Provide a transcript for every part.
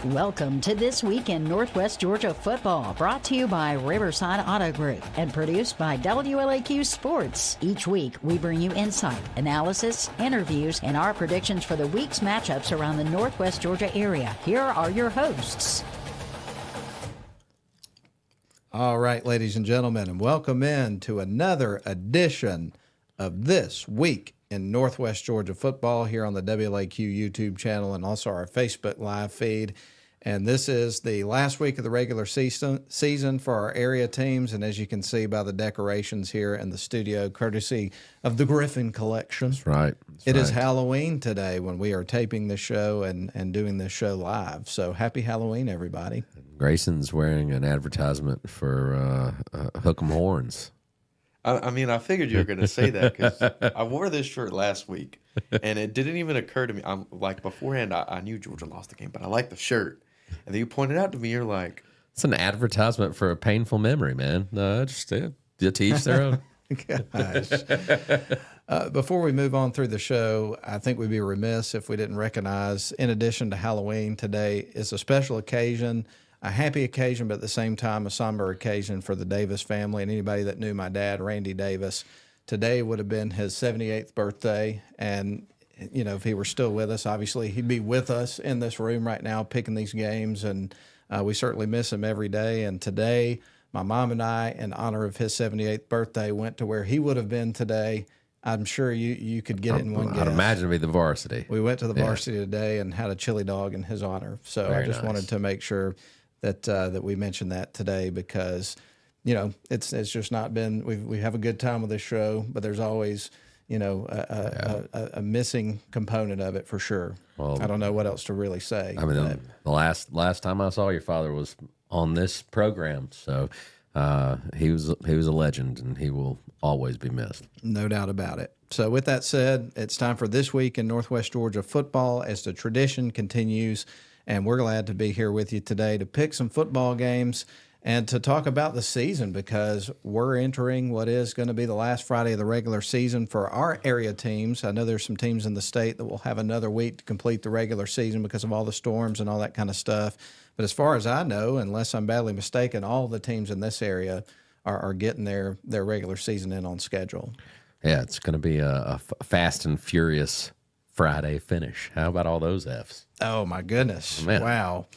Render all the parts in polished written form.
Welcome to This Week in Northwest Georgia Football, brought to you by Riverside Auto Group and produced by WLAQ Sports. Each week, we bring you insight, analysis, interviews, and our predictions for the week's matchups around the Northwest Georgia area. Here are your hosts. All right, ladies and gentlemen, and welcome in to another edition of This Week in Northwest Georgia Football here on the WLAQ YouTube channel and also our Facebook live feed. And this is the last week of the regular season for our area teams. And as you can see by the decorations here in the studio, courtesy of the Griffin collection. That's right. It is Halloween today when we are taping this show and doing this show live. So happy Halloween, everybody. Grayson's wearing an advertisement for Hook 'em Horns. I mean, I figured you were going to say that because I wore this shirt last week, and it didn't even occur to me. I'm like, beforehand, I knew Georgia lost the game, but I like the shirt. And then you pointed out to me, you're like, it's an advertisement for a painful memory, man. No, just to each their own. Gosh. Before we move on through the show, I think we'd be remiss if we didn't recognize, in addition to Halloween, today is a special occasion, a happy occasion, but at the same time, a somber occasion for the Davis family. And anybody that knew my dad, Randy Davis, today would have been his 78th birthday. And, you know, if he were still with us, obviously he'd be with us in this room right now picking these games. And we certainly miss him every day. And today, my mom and I, in honor of his 78th birthday, went to where he would have been today. I'm sure you could get it in one guess. I'd imagine it'd be the varsity. We went to the varsity today and had a chili dog in his honor. So Very I just wanted to make sure that we mentioned that today because, you know, it's just not been, we have a good time with this show, but there's always, you know, a missing component of it for sure. Well, I don't know what else to really say. I mean, the last time I saw your father was on this program, so he was a legend, and he will always be missed. No doubt about it. So with that said, it's time for This Week in Northwest Georgia Football as the tradition continues. And we're glad to be here with you today to pick some football games and to talk about the season because we're entering what is going to be the last Friday of the regular season for our area teams. I know there's some teams in the state that will have another week to complete the regular season because of all the storms and all that kind of stuff. But as far as I know, unless I'm badly mistaken, all the teams in this area are getting their regular season in on schedule. Yeah, it's going to be a fast and furious Friday finish. How about all those Fs? Oh, my goodness. Man. Wow.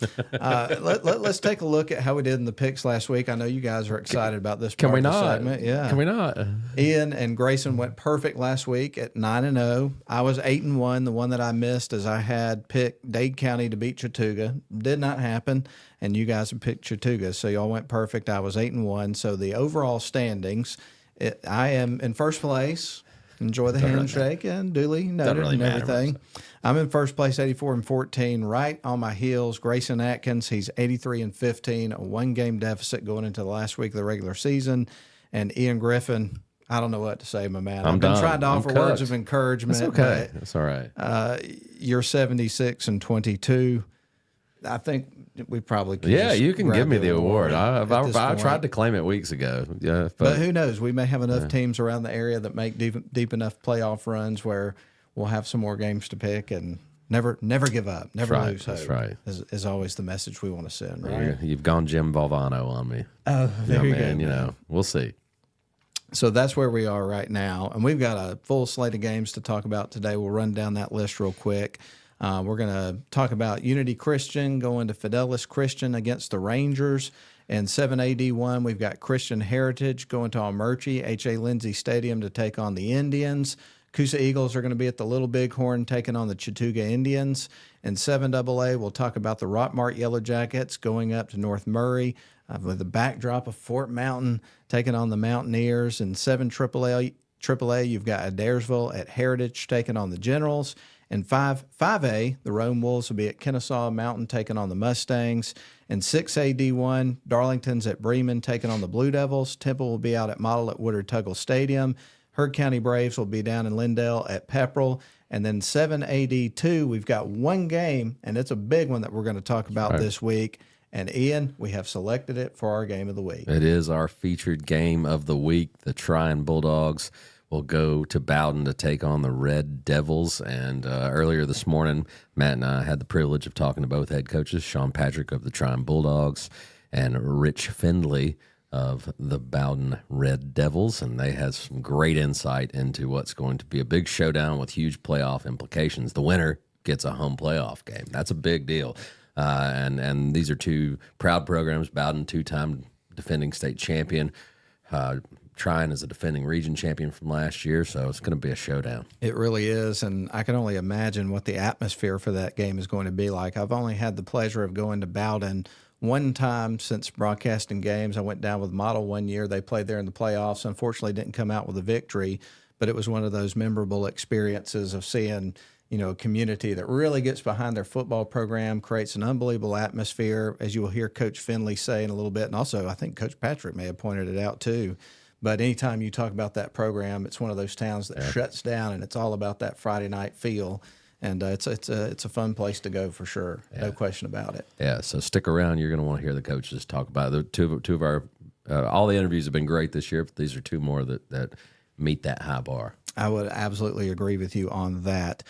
Let's take a look at how we did in the picks last week. I know you guys are excited about this part of the segment. Yeah. Can we not? Ian and Grayson went perfect last week at 9-0. I was 8-1. The one that I missed is I had picked Dade County to beat Chattooga. Did not happen, and you guys have picked Chattooga, so y'all went perfect. I was 8-1. So the overall standings, I am in first place. Enjoy the handshake and duly noted really and everything. I'm in first place, 84-14, right on my heels. Grayson Atkins, he's 83-15, a one-game deficit going into the last week of the regular season. And Ian Griffin, I don't know what to say, my man. I've been trying to offer words of encouragement. That's okay. That's all right. You're 76-22. I think we probably could. Yeah, you can give me the award. I tried to claim it weeks ago. Yeah, but who knows? We may have enough teams around the area that make deep enough playoff runs where we'll have some more games to pick and never give up, never lose hope. That's right. Is always the message we want to send. Right? You've gone Jim Valvano on me. Oh, there you go. You know, we'll see. So that's where we are right now, and we've got a full slate of games to talk about today. We'll run down that list real quick. We're going to talk about Unity Christian going to Fidelis Christian against the Rangers. And 7AD1, we've got Christian Heritage going to Almerchi, H.A. Lindsey Stadium to take on the Indians. Coosa Eagles are going to be at the Little Bighorn taking on the Chattooga Indians. And 7AA, we'll talk about the Rockmart Yellow Jackets going up to North Murray with the backdrop of Fort Mountain taking on the Mountaineers. And 7AAA, you've got Adairsville at Heritage taking on the Generals. And 5A, the Rome Wolves will be at Kennesaw Mountain taking on the Mustangs. And 6AD1, Darlington's at Bremen taking on the Blue Devils. Temple will be out at Model at Woodard-Tuggle Stadium. Heard County Braves will be down in Lindale at Pepperell. And then 7AD2, we've got one game, and it's a big one that we're going to talk about this week. And Ian, we have selected it for our game of the week. It is our featured game of the week. The Trion Bulldogs will go to Bowdon to take on the Red Devils. And earlier this morning, Matt and I had the privilege of talking to both head coaches, Sean Patrick of the Trion Bulldogs and Rich Fendley of the Bowdon Red Devils, and they had some great insight into what's going to be a big showdown with huge playoff implications. The winner gets a home playoff game. That's a big deal. And these are two proud programs. Bowdon, two-time defending state champion. Trion is a defending region champion from last year, so it's going to be a showdown. It really is, and I can only imagine what the atmosphere for that game is going to be like. I've only had the pleasure of going to Bowdon one time since broadcasting games. I went down with Model one year. They played there in the playoffs. Unfortunately, didn't come out with a victory, but it was one of those memorable experiences of seeing, a community that really gets behind their football program, creates an unbelievable atmosphere, as you will hear Coach Fendley say in a little bit. And also, I think Coach Patrick may have pointed it out too. But anytime you talk about that program, it's one of those towns that shuts down, and it's all about that Friday night feel. And it's a fun place to go for sure. Yeah. No question about it. Yeah, so stick around. You're going to want to hear the coaches talk about it. Two of our all the interviews have been great this year, but these are two more that meet that high bar. I would absolutely agree with you on that.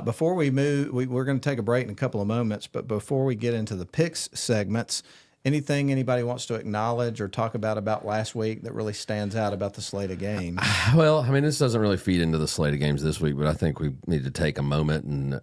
Before we move, we're going to take a break in a couple of moments, but before we get into the picks segments, anything anybody wants to acknowledge or talk about last week that really stands out about the slate of games? Well, I mean, this doesn't really feed into the slate of games this week, but I think we need to take a moment and,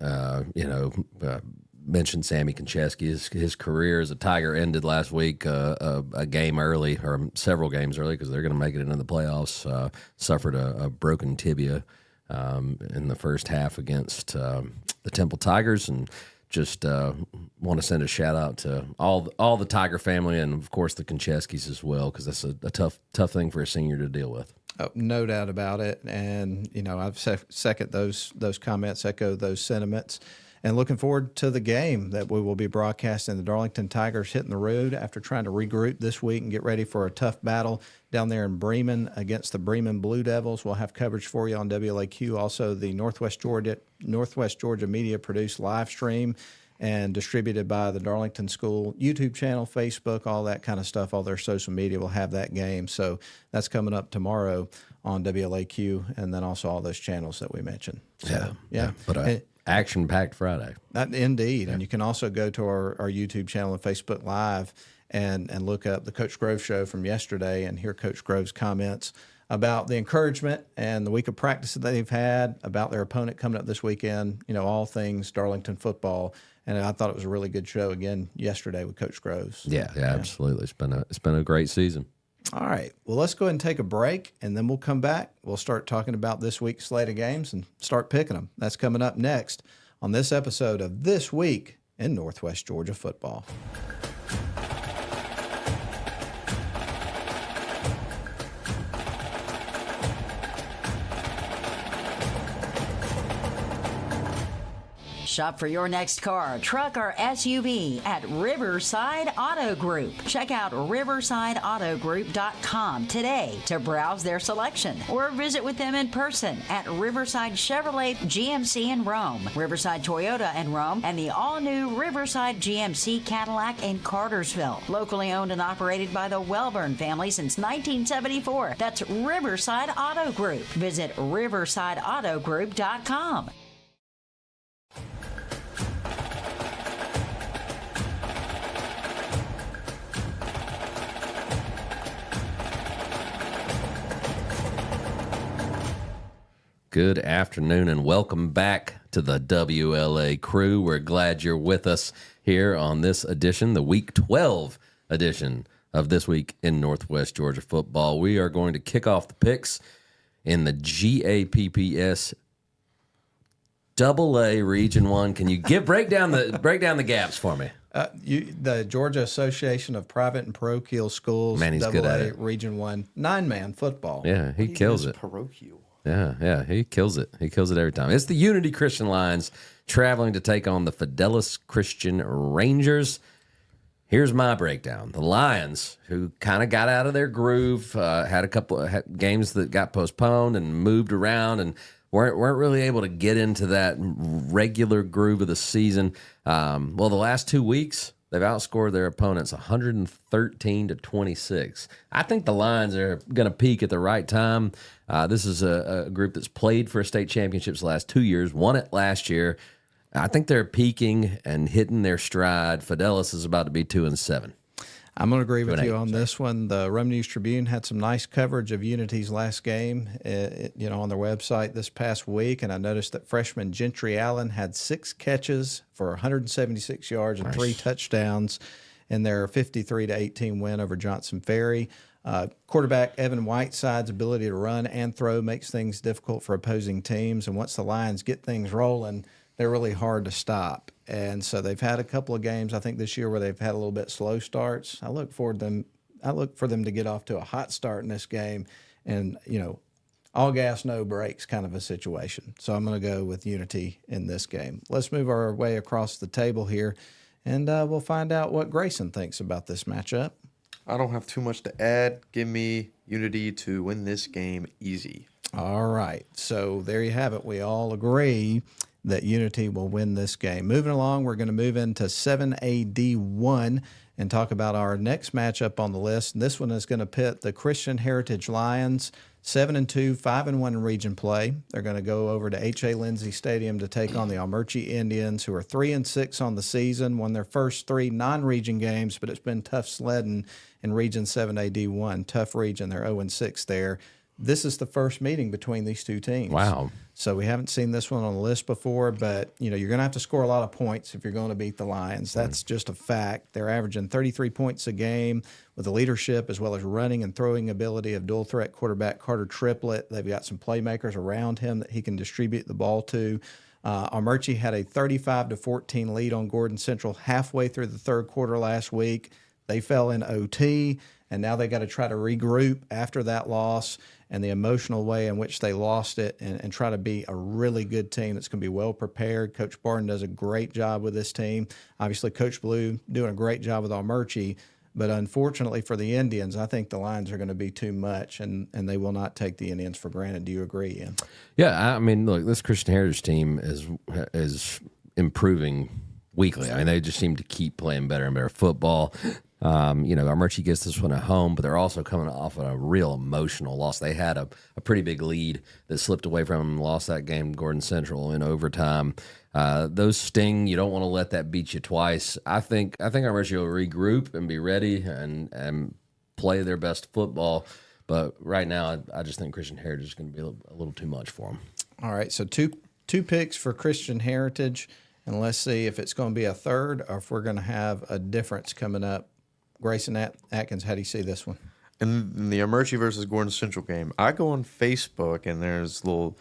mention Sammy Konchesky. His career as a Tiger ended last week, a game early, or several games early, because they're going to make it into the playoffs. Suffered a broken tibia in the first half against the Temple Tigers, and just want to send a shout out to all the Tiger family, and of course the Koncheskys as well, because that's a tough thing for a senior to deal with. Oh, no doubt about it, and I've second those comments, echo those sentiments, and looking forward to the game that we will be broadcasting. The Darlington Tigers hitting the road after trying to regroup this week and get ready for a tough battle down there in Bremen against the Bremen Blue Devils. We'll have coverage for you on WLAQ. Also, the Northwest Georgia Media produced live stream and distributed by the Darlington School YouTube channel, Facebook, all that kind of stuff. All their social media will have that game. So that's coming up tomorrow on WLAQ, and then also all those channels that we mentioned. So, yeah. But action-packed Friday. Indeed. Yeah. And you can also go to our YouTube channel and Facebook Live and look up the Coach Grove show from yesterday and hear Coach Grove's comments about the encouragement and the week of practice that they've had, about their opponent coming up this weekend, all things Darlington football. And I thought it was a really good show again yesterday with Coach Groves. Yeah, absolutely. It's been a great season. All right. Well, let's go ahead and take a break, and then we'll come back. We'll start talking about this week's slate of games and start picking them. That's coming up next on this episode of This Week in Northwest Georgia Football. Shop for your next car, truck, or SUV at Riverside Auto Group. Check out riversideautogroup.com today to browse their selection, or visit with them in person at Riverside Chevrolet GMC in Rome, Riverside Toyota in Rome, and the all-new Riverside GMC Cadillac in Cartersville. Locally owned and operated by the Welburn family since 1974. That's Riverside Auto Group. Visit riversideautogroup.com. Good afternoon and welcome back to the WLA crew. We're glad you're with us here on this edition, the Week 12 edition of This Week in Northwest Georgia Football. We are going to kick off the picks in the GAPPS AA Region 1. Can you break down the gaps for me? The Georgia Association of Private and Parochial Schools, man, he's good at it. Region 1, 9-man football. Yeah, he kills it. Parochial. Yeah, he kills it. He kills it every time. It's the Unity Christian Lions traveling to take on the Fidelis Christian Rangers. Here's my breakdown. The Lions, who kind of got out of their groove, had a couple of games that got postponed and moved around and weren't really able to get into that regular groove of the season. The last 2 weeks, They've outscored their opponents 113-26. I think the Lions are going to peak at the right time. This is a group that's played for state championships the last 2 years, won it last year. I think they're peaking and hitting their stride. Fidelis is about to be 2-7. I'm going to agree with you on this one. The Rum News Tribune had some nice coverage of Unity's last game, on their website this past week, and I noticed that freshman Gentry Allen had 6 catches for 176 yards and 3 touchdowns in their 53-18 win over Johnson Ferry. Quarterback Evan Whiteside's ability to run and throw makes things difficult for opposing teams, and once the Lions get things rolling, they're really hard to stop. And so they've had a couple of games, I think, this year where they've had a little bit slow starts. I look for them to get off to a hot start in this game and, all gas, no brakes kind of a situation. So I'm going to go with Unity in this game. Let's move our way across the table here, and we'll find out what Grayson thinks about this matchup. I don't have too much to add. Give me Unity to win this game easy. All right. So there you have it. We all agree that Unity will win this game. Moving along, we're going to move into 7AD1 and talk about our next matchup on the list. And this one is going to pit the Christian Heritage Lions, 7-2, 5-1 in region play. They're going to go over to H.A. Lindsey Stadium to take on the Almerchi Indians, who are 3-6 on the season, won their first 3 non-region games, but it's been tough sledding in Region 7AD1. Tough region. They're 0-6 there. This is the first meeting between these two teams. Wow. So we haven't seen this one on the list before, but you're going to have to score a lot of points if you're going to beat the Lions. That's just a fact. They're averaging 33 points a game with the leadership as well as running and throwing ability of dual threat quarterback Carter Triplett. They've got some playmakers around him that he can distribute the ball to. Almerchi had a 35-14 lead on Gordon Central halfway through the third quarter last week. They fell in OT, and now they got to try to regroup after that loss and the emotional way in which they lost it and try to be a really good team that's going to be well prepared. Coach Bowdon does a great job with this team. Obviously, Coach Blue doing a great job with Almerchi, but unfortunately for the Indians, I think the Lions are going to be too much, and they will not take the Indians for granted. Do you agree, Ian? Yeah, I mean, look, this Christian Heritage team is improving weekly. I mean, they just seem to keep playing better and better football. Almerchi gets this one at home, but they're also coming off of a real emotional loss. They had a pretty big lead that slipped away from them and lost that game, Gordon Central, in overtime. Those sting. You don't want to let that beat you twice. I think Almerchi will regroup and be ready and play their best football. But right now, I just think Christian Heritage is going to be a little too much for them. All right, so two picks for Christian Heritage, and let's see if it's going to be a third or if we're going to have a difference coming up. Grayson Atkins, how do you see this one? In the Almerchi versus Gordon Central game, I go on Facebook and there's a little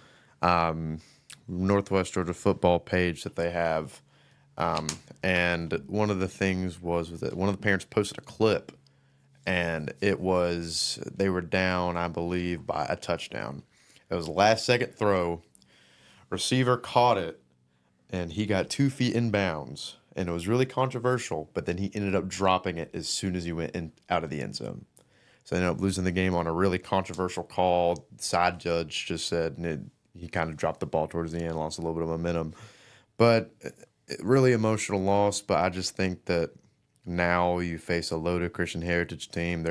Northwest Georgia Football page that they have. And one of the things was that one of the parents posted a clip, and they were down, I believe, by a touchdown. It was a last-second throw. Receiver caught it, and he got 2 feet in bounds. And it was really controversial, but then he ended up dropping it as soon as he went out of the end zone. So they ended up losing the game on a really controversial call. The side judge just said he kind of dropped the ball towards the end, lost a little bit of momentum. But really emotional loss, but I just think that now you face a loaded Christian Heritage team.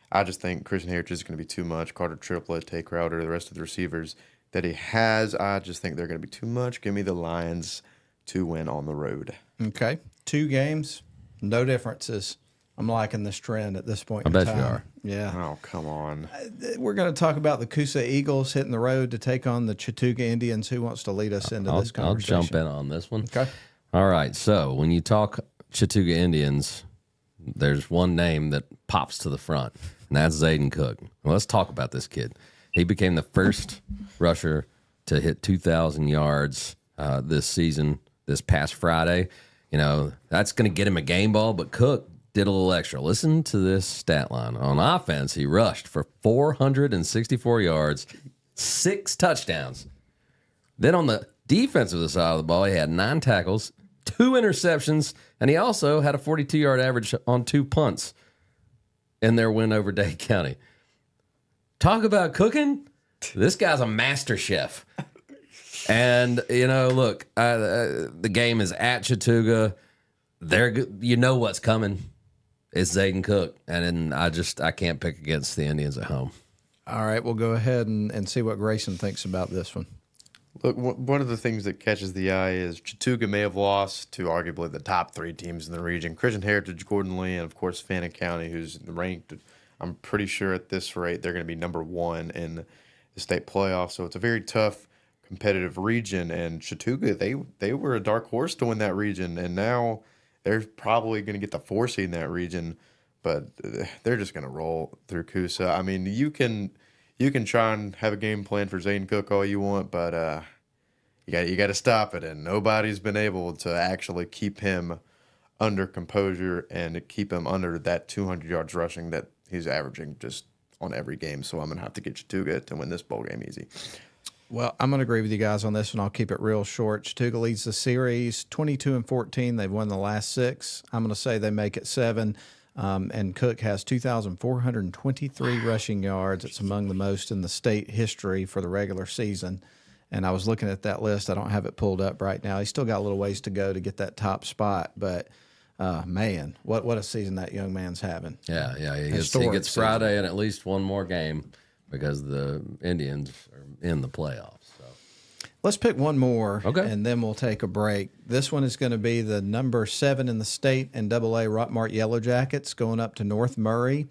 I just think Christian Heritage is going to be too much. Carter Triplett, Tay Crowder, the rest of the receivers that he has, I just think they're going to be too much. Give me the Lions to win on the road. Okay. 2 games, no differences. I'm liking this trend at this point in time. I bet you are. Yeah. Oh, come on. We're going to talk about the Coosa Eagles hitting the road to take on the Chattooga Indians. Who wants to lead us into this conversation? I'll jump in on this one. Okay. All right. So when you talk Chattooga Indians, there's one name that pops to the front, and that's Zayden Cook. Well, let's talk about this kid. He became the first rusher to hit 2,000 yards this season. This past Friday, that's going to get him a game ball, but Cook did a little extra. Listen to this stat line. On offense, he rushed for 464 yards, 6 touchdowns. Then on the defensive side of the ball, he had 9 tackles, 2 interceptions, and he also had a 42-yard average on 2 punts in their win over Dade County. Talk about cooking. This guy's a master chef. And, look, the game is at Chattooga. they're good. You know what's coming. It's Zayden Cook, and then I can't pick against the Indians at home. All right, we'll go ahead and see what Grayson thinks about this one. Look, one of the things that catches the eye is Chattooga may have lost to arguably the top 3 teams in the region: Christian Heritage, Gordon Lee, and of course Fannin County, who's ranked. I'm pretty sure at this rate they're going to be number 1 in the state playoff. So it's a very tough, competitive region. And Chattooga, they were a dark horse to win that region, and now they're probably going to get the 4 seed in that region. But they're just going to roll through Coosa. I mean, you can try and have a game plan for Zayden Cook all you want, but you got to stop it. And nobody's been able to actually keep him under composure and keep him under that 200 yards rushing that he's averaging just on every game. So I'm going to have to get Chattooga to win this bowl game easy. Well, I'm going to agree with you guys on this one. I'll keep it real short. Chattooga leads the series 22-14. They've won the last 6. I'm going to say they make it 7. And Cook has 2,423 rushing yards. It's among the most in the state history for the regular season. And I was looking at that list. I don't have it pulled up right now. He's still got a little ways to go to get that top spot. But, man, what a season that young man's having. Yeah. He gets Friday and at least one more game because the Indians are in the playoffs. So. Let's pick one more, okay, and then we'll take a break. This one is going to be the number 7 in the state and AA Rockmart Yellow Jackets going up to North Murray.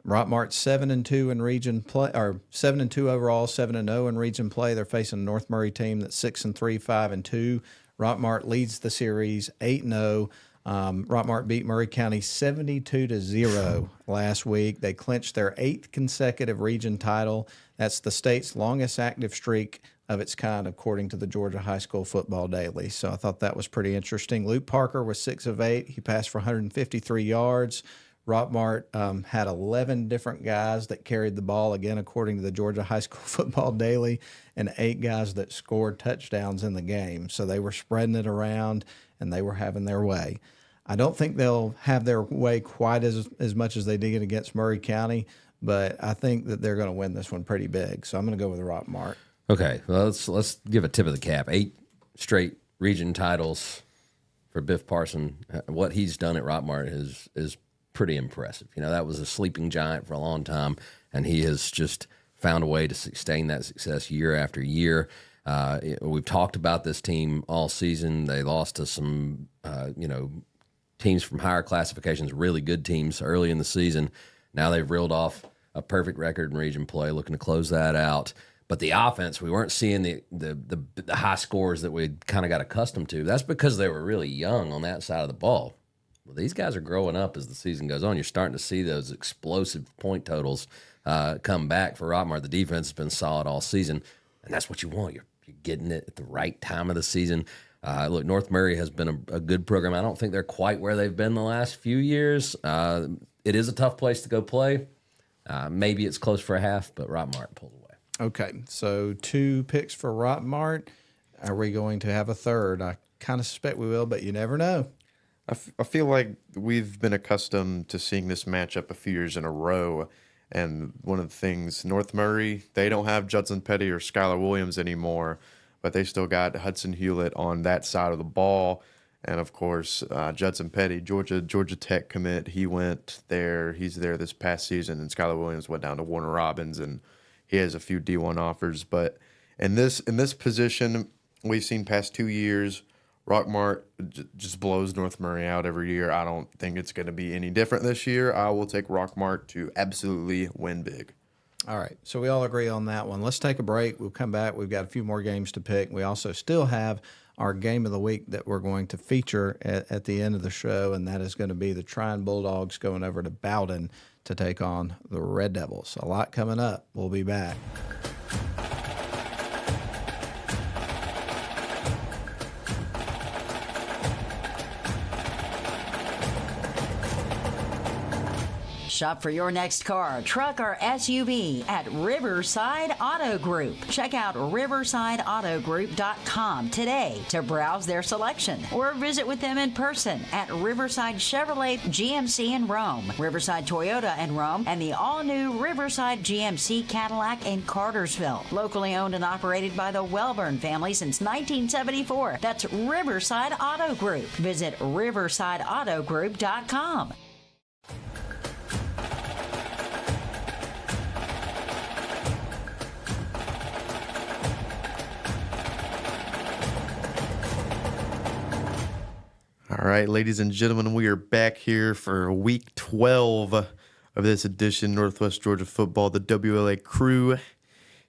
Rockmart 7-2 in region play, or 7-2 overall, 7-0 in region play. They're facing a North Murray team that's 6-3, 5-2. Rockmart leads the series 8-0. Rockmart beat Murray County 72-0 last week. They clinched their 8th consecutive region title. That's the state's longest active streak of its kind, according to the Georgia High School Football Daily. So I thought that was pretty interesting. Luke Parker was 6 of 8. He passed for 153 yards. Rockmart had 11 different guys that carried the ball, again, according to the Georgia High School Football Daily, and 8 guys that scored touchdowns in the game. So they were spreading it around, and they were having their way. I don't think they'll have their way quite as much as they did against Murray County, but I think that they're going to win this one pretty big. So I'm going to go with Rockmart. Okay, well, let's give a tip of the cap. 8 straight region titles for Biff Parson. What he's done at Rockmart is pretty impressive. You know, that was a sleeping giant for a long time, and he has just found a way to sustain that success year after year. We've talked about this team all season. They lost to some, teams from higher classifications, really good teams early in the season. Now they've reeled off a perfect record in region play, looking to close that out. But the offense, we weren't seeing the high scores that we kind of got accustomed to. That's because they were really young on that side of the ball. Well, these guys are growing up as the season goes on. You're starting to see those explosive point totals come back for Rockmart. The defense has been solid all season, and that's what you want. You're getting it at the right time of the season. Look, North Murray has been a good program. I don't think they're quite where they've been the last few years. It is a tough place to go play. Maybe it's close for a half, but Rockmart pulled away. Okay, so 2 picks for Rockmart. Are we going to have a third? I kind of suspect we will, but you never know. I feel like we've been accustomed to seeing this matchup a few years in a row. And one of the things, North Murray, they don't have Judson Petty or Skylar Williams anymore, but they still got Hudson Hewlett on that side of the ball. And, of course, Judson Petty, Georgia Tech commit, he went there. He's there this past season, and Skylar Williams went down to Warner Robins, and he has a few D1 offers. But in this position, we've seen past 2 years, Rockmart just blows North Murray out every year. I don't think it's going to be any different this year. I will take Rockmart to absolutely win big. All right, so we all agree on that one. Let's take a break. We'll come back. We've got a few more games to pick. We also still have our game of the week that we're going to feature at the end of the show, and that is going to be the Trion Bulldogs going over to Bowdon to take on the Red Devils. A lot coming up. We'll be back. Shop for your next car, truck, or SUV at Riverside Auto Group. Check out riversideautogroup.com today to browse their selection or visit with them in person at Riverside Chevrolet GMC in Rome, Riverside Toyota in Rome, and the all-new Riverside GMC Cadillac in Cartersville. Locally owned and operated by the Welburn family since 1974. That's Riverside Auto Group. Visit riversideautogroup.com. All right, ladies and gentlemen, we are back here for week 12 of this edition Northwest Georgia Football. The WLA crew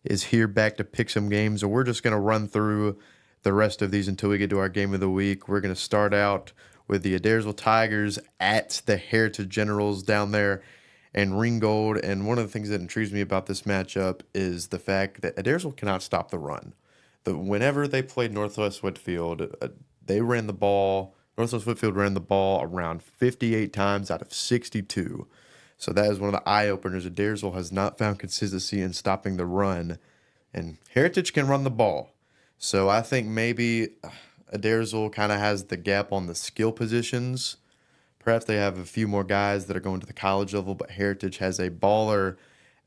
is here back to pick some games, and we're just going to run through the rest of these until we get to our game of the week. We're going to start out with the Adairsville Tigers at the Heritage Generals down there in Ringgold. And one of the things that intrigues me about this matchup is the fact that Adairsville cannot stop the run. Whenever they played Northwest Whitfield, they ran the ball. Northwest Whitfield ran the ball around 58 times out of 62. So that is one of the eye-openers. Adairsville has not found consistency in stopping the run, and Heritage can run the ball. So I think maybe Adairsville kind of has the gap on the skill positions. Perhaps they have a few more guys that are going to the college level, but Heritage has a baller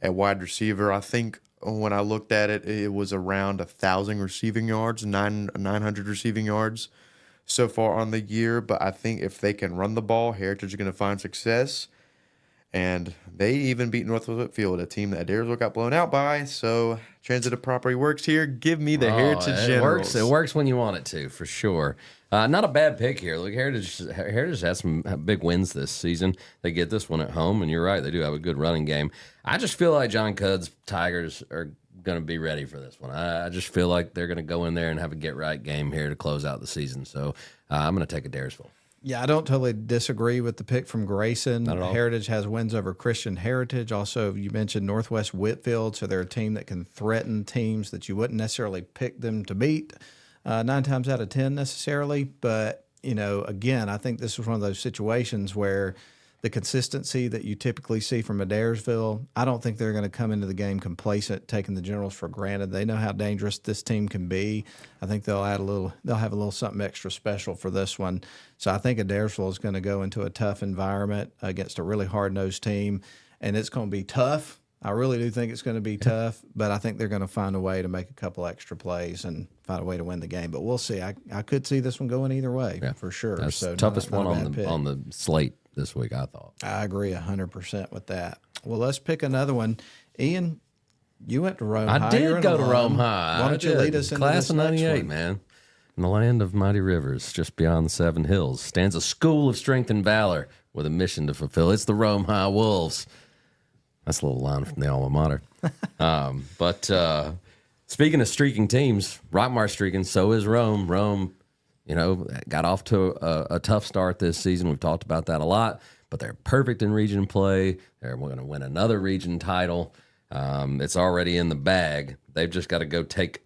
at wide receiver. I think when I looked at it, it was around 1,000 receiving yards, 900 receiving yards so far on the year. But I think if they can run the ball, Heritage is going to find success. And they even beat Northwest Whitfield, a team that Adairsville got blown out by. So transitive property works here. Give me the Heritage Generals. It works when you want it to, for sure. Not a bad pick here. Look, Heritage has some big wins this season. They get this one at home, and you're right, they do have a good running game. I just feel like John Cudd's Tigers are going to be ready for this one. I just feel like they're going to go in there and have a get-right game here to close out the season. So I'm going to take Adairsville. Yeah, I don't totally disagree with the pick from Grayson. Not at all. Heritage has wins over Christian Heritage. Also, you mentioned Northwest Whitfield, so they're a team that can threaten teams that you wouldn't necessarily pick them to beat 9 times out of 10 necessarily. But, again, I think this is one of those situations where the consistency that you typically see from Adairsville, I don't think they're going to come into the game complacent, taking the Generals for granted. They know how dangerous this team can be. I think they'll have a little something extra special for this one. So I think Adairsville is going to go into a tough environment against a really hard-nosed team, and it's going to be tough. I really do think it's going to be tough, but I think they're going to find a way to make a couple extra plays and find a way to win the game. But we'll see. I could see this one going either way for sure. That's so the toughest not one a bad on the slate this week, I thought. I agree 100% with that. Well, let's pick another one. Ian, you went to Rome High. I did go to Rome High. Why don't you lead us into Class this of next 98, one? man. In the land of mighty rivers, just beyond the 7 hills, stands a school of strength and valor with a mission to fulfill. It's the Rome High Wolves. That's a little line from the alma mater. But speaking of streaking teams, Rockmar streaking, so is Rome. Rome, got off to a tough start this season. We've talked about that a lot, but they're perfect in region play. They're going to win another region title. It's already in the bag. They've just got to go take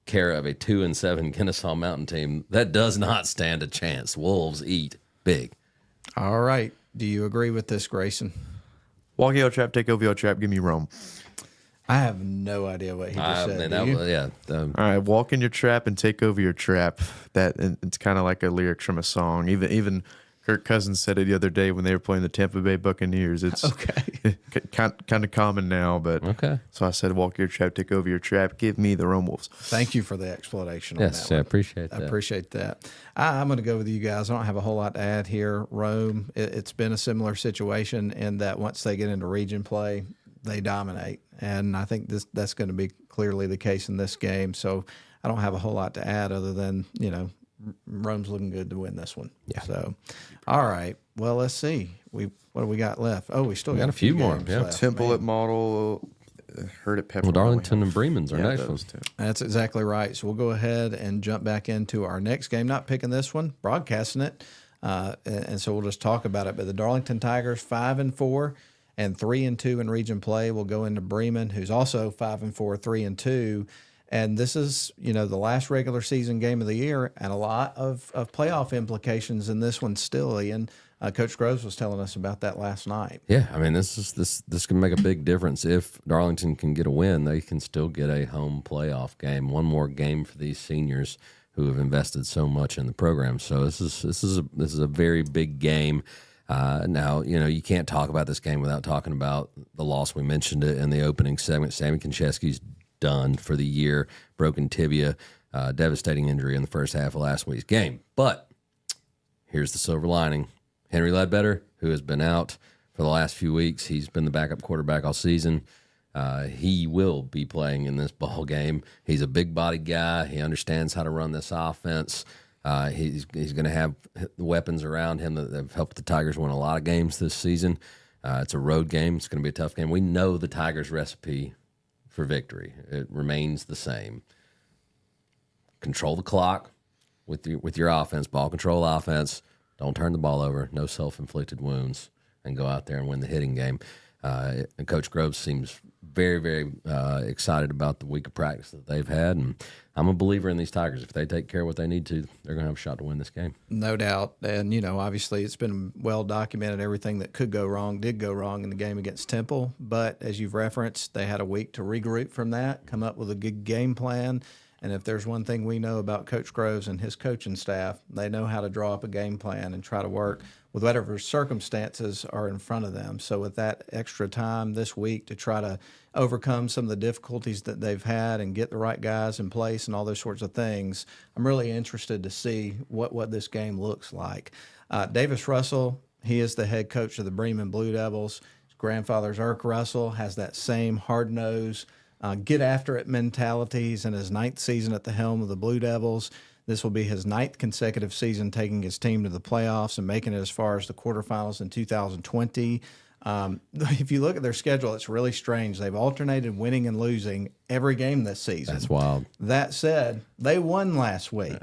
care of a 2-7 Kennesaw Mountain team that does not stand a chance. Wolves eat big. All right. Do you agree with this, Grayson? Walk your trap, take over your trap, give me Rome. I have no idea what he just said. Do you? All right, walk in your trap and take over your trap. It's kind of like a lyric from a song. Even Kirk Cousins said it the other day when they were playing the Tampa Bay Buccaneers. It's okay. kind of common now, but okay. So I said, walk your trap, take over your trap, give me the Rome Wolves. Thank you for the explanation on Yes, that one. I appreciate that. I appreciate that. I'm going to go with you guys. I don't have a whole lot to add here. Rome, it's been a similar situation in that once they get into region play, they dominate. And I think that's going to be clearly the case in this game. So I don't have a whole lot to add other than, Rome's looking good to win this one. Yeah. So, all right. Well, let's see. What do we got left? Oh, we still got a few more. games Yeah. left. Temple Man. at Model, Hurt at Pepper. Well, Darlington and Bremen's our next one. those two. That's exactly right. So we'll go ahead and jump back into our next game. Not picking this one, broadcasting it, and so we'll just talk about it. But the Darlington Tigers 5-4 and 3-2 in region play will go into Bremen, who's also 5-4, 3-2. And this is, the last regular season game of the year, and a lot of playoff implications in this one still, Ian. Coach Groves was telling us about that last night. Yeah, I mean, this can make a big difference. If Darlington can get a win, they can still get a home playoff game. One more game for these seniors who have invested so much in the program. So this is a very big game. Now, you can't talk about this game without talking about the loss. We mentioned it in the opening segment. Sammy Konchesky's done for the year, broken tibia, devastating injury in the first half of last week's game. But here's the silver lining. Henry Ledbetter, who has been out for the last few weeks, he's been the backup quarterback all season. He will be playing in this ball game. He's a big-bodied guy. He understands how to run this offense. He's going to have the weapons around him that have helped the Tigers win a lot of games this season. It's a road game. It's going to be a tough game. We know the Tigers' recipe for victory. It remains the same. Control the clock with your offense, ball control offense. Don't turn the ball over. No self-inflicted wounds, and go out there and win the hitting game. And Coach Groves seems very, very excited about the week of practice that they've had. And I'm a believer in these Tigers. If they take care of what they need to, they're going to have a shot to win this game. No doubt. And, obviously it's been well documented. Everything that could go wrong did go wrong in the game against Temple. But as you've referenced, they had a week to regroup from that, come up with a good game plan. And if there's one thing we know about Coach Groves and his coaching staff, they know how to draw up a game plan and try to work with whatever circumstances are in front of them. So with that extra time this week to try to overcome some of the difficulties that they've had and get the right guys in place and all those sorts of things, I'm really interested to see what this game looks like. Davis Russell, he is the head coach of the Bremen Blue Devils. His grandfather's Irk Russell, has that same hard-nosed, get-after-it mentality. He's in his 9th season at the helm of the Blue Devils. This will be his 9th consecutive season taking his team to the playoffs and making it as far as the quarterfinals in 2020. If you look at their schedule, it's really strange. They've alternated winning and losing every game this season. That's wild. That said, they won last week.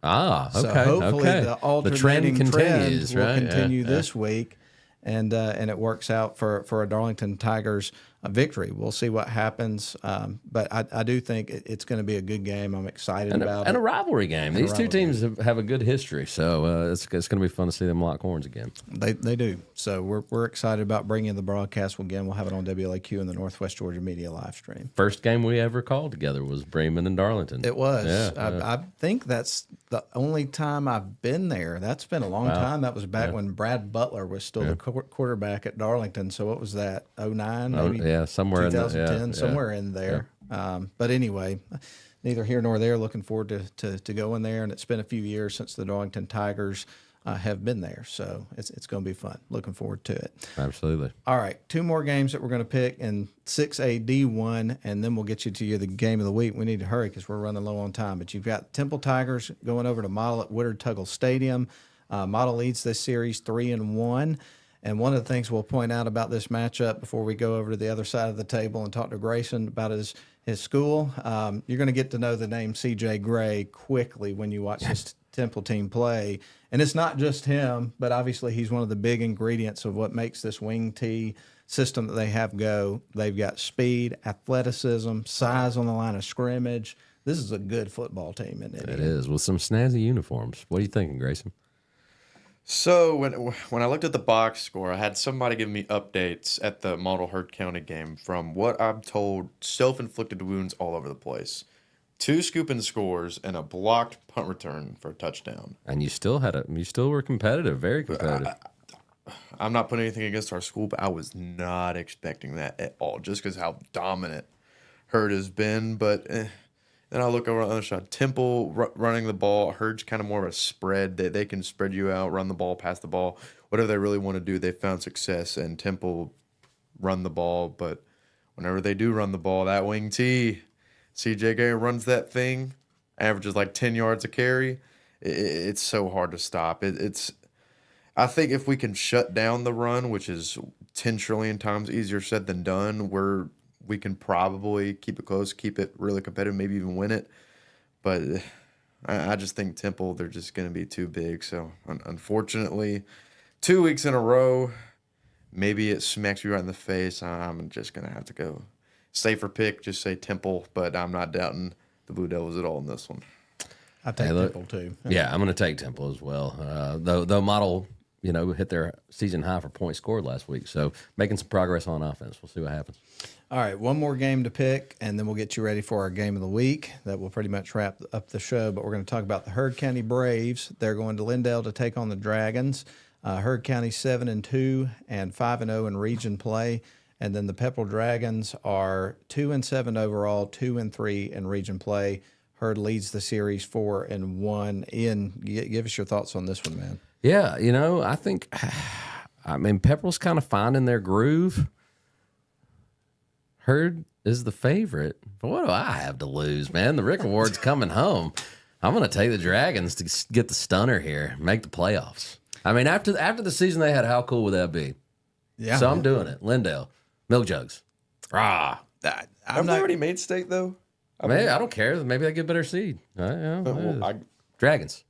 Okay. So hopefully okay. the alternating trend continues, will right? continue this week, and it works out for a Darlington Tigers victory. We'll see what happens, but I do think it's going to be a good game. I'm excited about it. And a rivalry game. These two teams have a good history, so it's going to be fun to see them lock horns again. They do. So we're excited about bringing the broadcast. Again, we'll have it on WLAQ and the Northwest Georgia Media live stream. First game we ever called together was Bremen and Darlington. It was. Yeah, I think that's the only time I've been there. That's been a long time. That was back when Brad Butler was still the quarterback at Darlington. So what was that, 09 maybe? Yeah, somewhere 2010, somewhere in there. But anyway, neither here nor there. Looking forward to going there. And it's been a few years since the Darlington Tigers have been there. So it's going to be fun. Looking forward to it. Absolutely. All right, 2 more games that we're going to pick in 6A D1, and then we'll get you to the game of the week. We need to hurry because we're running low on time. But you've got Temple Tigers going over to Model at Woodard-Tuggle Stadium. Model leads this series 3-1. And one of the things we'll point out about this matchup before we go over to the other side of the table and talk to Grayson about his school, you're going to get to know the name C.J. Gray quickly when you watch this Temple team play. And it's not just him, but obviously he's one of the big ingredients of what makes this wing tee system that they have go. They've got speed, athleticism, size on the line of scrimmage. This is a good football team, isn't it? It is, with some snazzy uniforms. What are you thinking, Grayson? So when I looked at the box score, I had somebody give me updates at the Model Hurt County game. From what I'm told, self-inflicted wounds all over the place. 2 scooping scores and a blocked punt return for a touchdown. And you still were competitive, very competitive. I'm not putting anything against our school, but I was not expecting that at all, just because how dominant Hurt has been. But then I look over on the other side. Temple running the ball. Hurt's kind of more of a spread. They can spread you out, run the ball, pass the ball. Whatever they really want to do, they found success. And Temple run the ball. But whenever they do run the ball, that wing tee, C.J. Gray runs that thing, averages like 10 yards a carry. It's so hard to stop. I think if we can shut down the run, which is 10 trillion times easier said than done, we can probably keep it close, keep it really competitive, maybe even win it. But I just think Temple, they're just going to be too big. So, unfortunately, 2 weeks in a row, maybe it smacks you right in the face. I'm just going to have to go safer pick, just say Temple, but I'm not doubting the Blue Devils at all in this one. I take Temple too. Yeah, I'm going to take Temple as well. Though Model hit their season high for points scored last week. So making some progress on offense. We'll see what happens. All right, one more game to pick, and then we'll get you ready for our game of the week. That will pretty much wrap up the show, but we're going to talk about the Heard County Braves. They're going to Lindale to take on the Dragons. Heard County 7-2 and 5-0 in region play. And then the Pepperell Dragons are 2-7 overall, 2-3 in region play. Heard leads the series 4-1. Ian, give us your thoughts on this one, man. Yeah, I think, Pepperell's kind of finding their groove. Heard is the favorite. But what do I have to lose, man? The Rick Award's coming home. I'm going to take the Dragons to get the stunner here, make the playoffs. After the season they had, how cool would that be? Yeah. So I'm doing it. Lindale, Milk Jugs. Have they already made state, though? I don't care. Maybe they get a better seed. Dragons.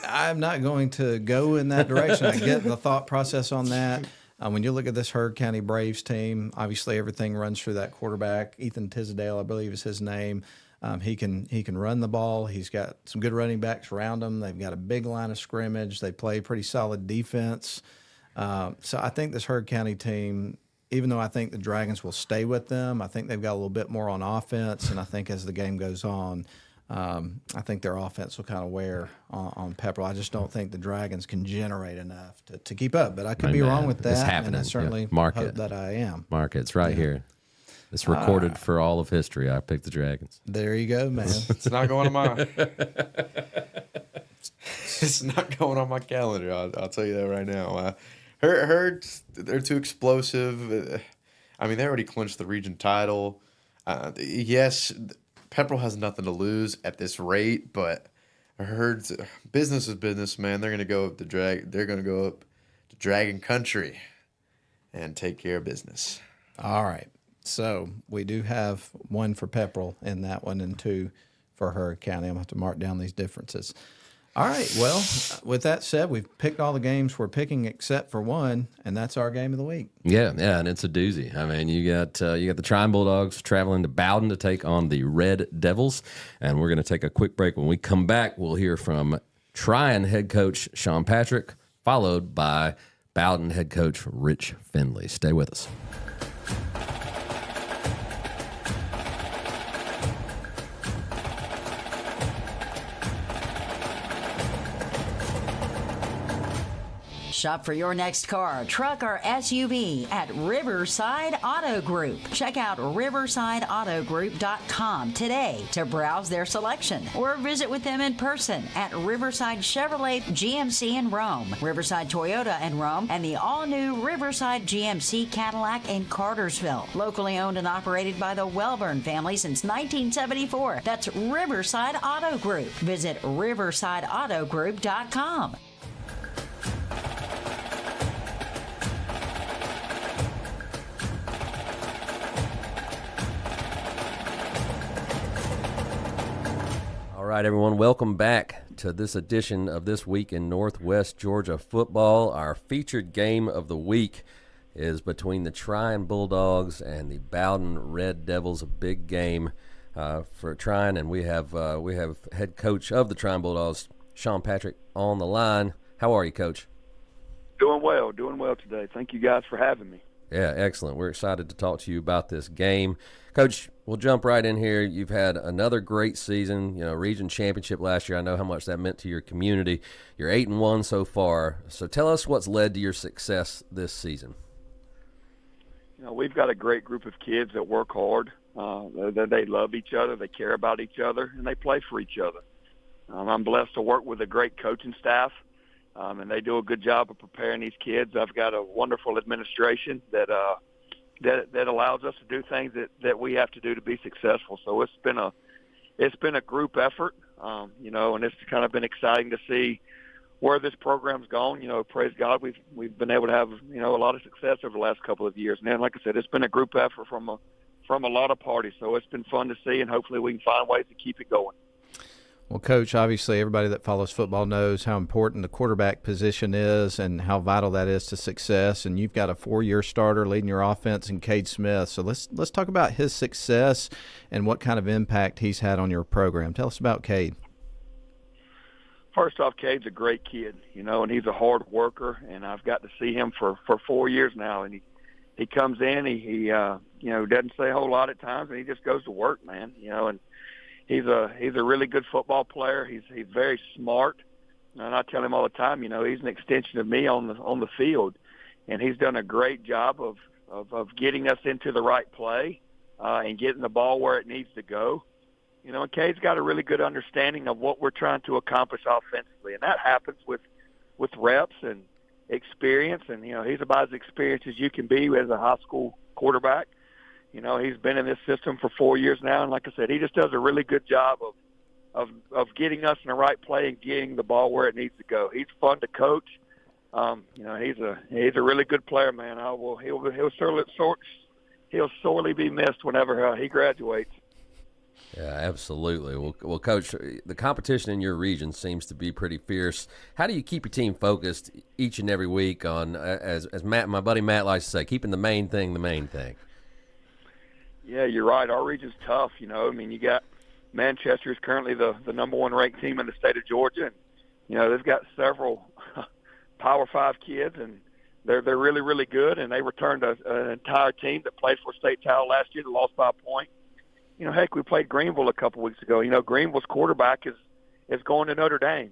I'm not going to go in that direction. I get the thought process on that. When you look at this Heard County Braves team, obviously everything runs through that quarterback. Ethan Tisdale, I believe is his name. He can run the ball. He's got some good running backs around him. They've got a big line of scrimmage. They play pretty solid defense. So I think this Heard County team, even though I think the Dragons will stay with them, I think they've got a little bit more on offense. And I think as the game goes on, I think their offense will kind of wear on Pepperell. I just don't think the Dragons can generate enough to keep up. But I could be wrong with that. It's happening. And I certainly hope that I am. It's right here. It's recorded for all of history. I picked the Dragons. There you go, man. It's not going on my. It's not going on my calendar. I'll tell you that right now. Heard they're too explosive. They already clinched the region title. Yes, Pepperell has nothing to lose at this rate, but Heard's business is business, man. They're going to go up They're going to go up to Dragon Country and take care of business. All right. So we do have one for Pepperell in that one and two for Heard County. I'm going to have to mark down these differences. All right. Well, with that said, we've picked all the games we're picking except for one, and that's our game of the week. Yeah, and it's a doozy. You got the Trion Bulldogs traveling to Bowdon to take on the Red Devils, and we're going to take a quick break. When we come back, we'll hear from Trion head coach Sean Patrick, followed by Bowdon head coach Rich Fendley. Stay with us. Shop for your next car, truck, or SUV at Riverside Auto Group. Check out riversideautogroup.com today to browse their selection or visit with them in person at Riverside Chevrolet GMC in Rome, Riverside Toyota in Rome, and the all-new Riverside GMC Cadillac in Cartersville. Locally owned and operated by the Welburn family since 1974. That's Riverside Auto Group. Visit riversideautogroup.com. All right, everyone, welcome back to this edition of This Week in Northwest Georgia Football. Our featured game of the week is between the Trion Bulldogs and the Bowdon Red Devils, a big game for Trion, and we have head coach of the Trion Bulldogs, Sean Patrick, on the line. How are you, Coach? Doing well today. Thank you guys for having me. Yeah, excellent. We're excited to talk to you about this game. Coach, we'll jump right in here. You've had another great season, region championship last year. I know how much that meant to your community. You're 8-1 so far. So tell us what's led to your success this season. We've got a great group of kids that work hard. They love each other, they care about each other, and they play for each other. I'm blessed to work with a great coaching staff. And they do a good job of preparing these kids. I've got a wonderful administration that allows us to do things that we have to do to be successful. So it's been a group effort, and it's kind of been exciting to see where this program's gone. Praise God, we've been able to have a lot of success over the last couple of years. And then, like I said, it's been a group effort from a lot of parties. So it's been fun to see, and hopefully we can find ways to keep it going. Well, Coach, obviously everybody that follows football knows how important the quarterback position is and how vital that is to success. And you've got a 4-year starter leading your offense in Cade Smith. So let's talk about his success and what kind of impact he's had on your program. Tell us about Cade. First off, Cade's a great kid, and he's a hard worker, and I've got to see him for 4 years now. And he comes in, he doesn't say a whole lot at times, and he just goes to work, man. And he's a really good football player. He's very smart, and I tell him all the time, he's an extension of me on the field, and he's done a great job of getting us into the right play and getting the ball where it needs to go. And Cade's got a really good understanding of what we're trying to accomplish offensively, and that happens with reps and experience. And he's about as experienced as you can be as a high school quarterback. He's been in this system for 4 years now, and like I said, he just does a really good job of getting us in the right play and getting the ball where it needs to go. He's fun to coach. He's a really good player, man. He'll sorely be missed whenever he graduates. Yeah, absolutely. Well, Coach, the competition in your region seems to be pretty fierce. How do you keep your team focused each and every week on, as Matt, my buddy Matt likes to say, keeping the main thing the main thing? Yeah, you're right. Our region's tough. You got Manchester is currently the number 1 ranked team in the state of Georgia, and they've got several Power 5 kids, and they're really, really good. And they returned an entire team that played for a state title last year that lost by a point. Heck, we played Greenville a couple weeks ago. Greenville's quarterback is going to Notre Dame.